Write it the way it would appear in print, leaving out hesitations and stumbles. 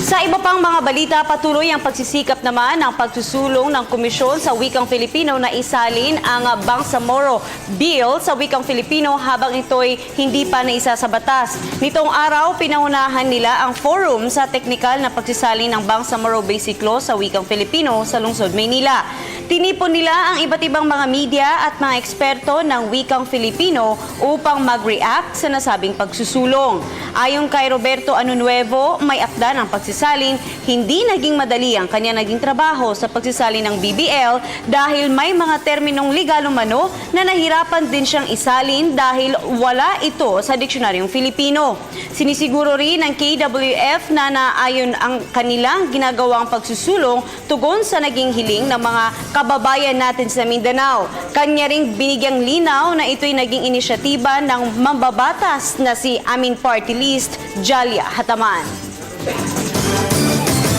Sa iba pang mga balita, patuloy ang pagsisikap naman ng pagsusulong ng Komisyon sa Wikang Filipino na isalin ang Bangsamoro Bill sa Wikang Filipino habang ito'y hindi pa naisa sa batas. Nitong araw, pinaunahan nila ang forum sa teknikal na pagsisalin ng Bangsamoro Basic Law sa Wikang Filipino sa Lungsod, Maynila. Tinipon nila ang iba't ibang mga media at mga eksperto ng Wikang Filipino upang mag-react sa nasabing pagsusulong. Ayon kay Roberto Anunuevo, may akda ng pagsisalin, hindi naging madali ang kanya naging trabaho sa pagsisalin ng BBL dahil may mga terminong legal umano na nahirapan din siyang isalin dahil wala ito sa diksionaryong Filipino. Sinisiguro rin ng KWF na naayon ang kanilang ginagawang pagsusulong tugon sa naging hiling ng mga kababayan natin sa Mindanao. Kanya ring binigyang linaw na ito'y naging inisyatiba ng mambabatas na si Amin Party List Jalia Hataman.